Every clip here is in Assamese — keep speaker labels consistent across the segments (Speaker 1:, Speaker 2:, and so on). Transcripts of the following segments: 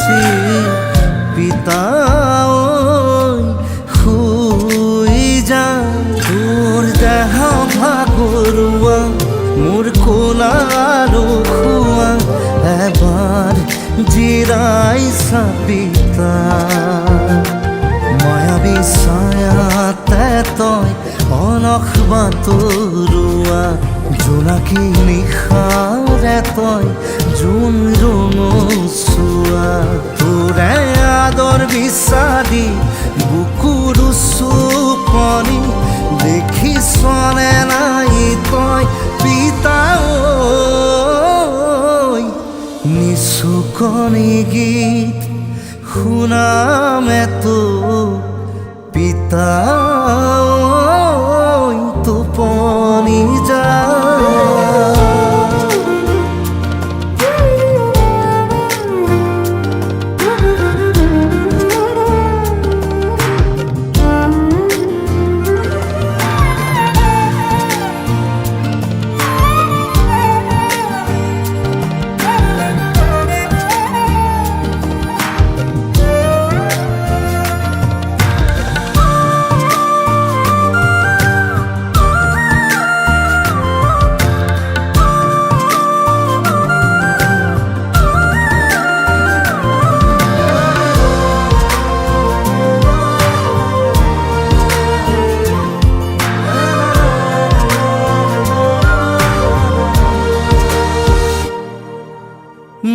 Speaker 1: বেছি পিতা শুই যা তোৰ দেহ ভাগৰুৱা মোৰ কোলা আৰু খোৱা এবাৰ জিৰাই চাপিতা মায়াবী ছায়াতে তই অলস বাতৰুৱা জোনাকী নিশাৰে তই জোন ৰঙচুৱা তোৰে আদৰ বিচাৰি বুকুৰ চুপনি দেখিছনে নাই তই পিতা নিচুকনি গীত শুনামে তো পিতা টোপনি যা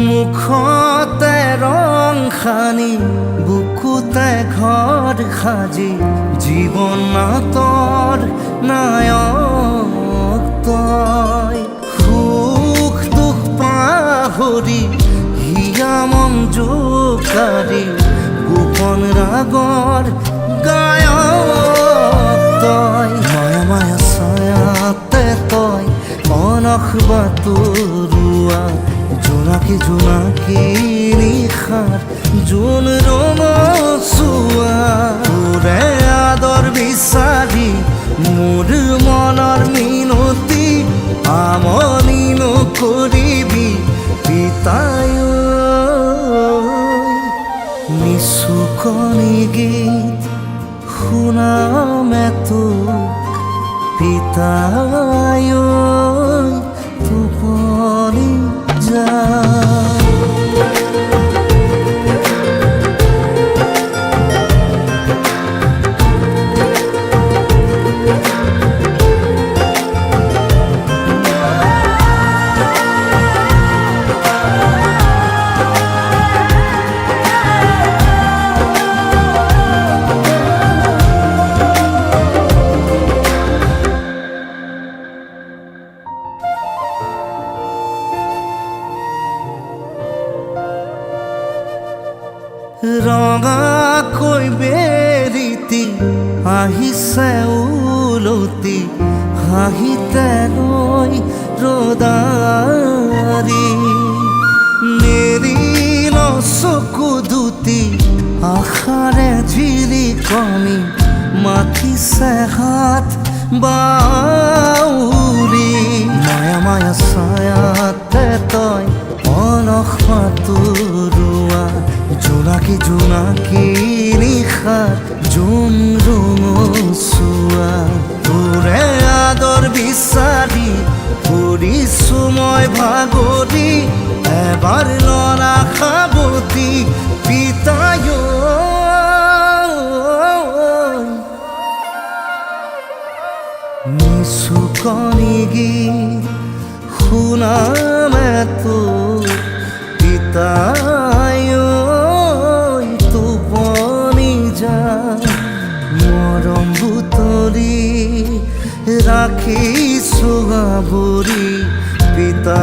Speaker 1: মুখতে ৰং সানি বুকুতে ঘৰ সাজি জীৱন নাটৰ নায়ক তই সুখ দুখ পাহৰি হিয়া মন জোকাৰি গোপন ৰাগৰ গায়ক তই মায়া মায়া ছায়াতে তই অলস বাতৰুৱা জোনাকী জোনাকী নিশাৰ জোন ৰঙচুৱা তোৰে আদৰ বিচাৰি মোৰ মনৰ মিনতি আমনি নকৰিবি পিতাই নিচুকনি গীত শুনামে তোক পিতাই টোপনি যা ৰঙাকৈ বেৰিতি আহিছে উলতি হাঁহিতে লৈ ৰদাৰি নেৰিল চকু দুটি আশাৰে ঝিৰিকনি মাতিছে হাত বাউৰি মায়া মায়া ছায়াতে তই অলস বাতৰুৱা জোনাকী জোনাকী নিশাৰ জোন ৰঙচুৱা তোৰে আদৰ বিচাৰি ফুৰিছো মই ভাগৰি এবাৰ লৰা সাৱতি পিতাই নিচুকনি গীত শুনামে তোক পিতাই টোপনি যা মৰম বুটলি ৰাখিছো আৱৰি পিতা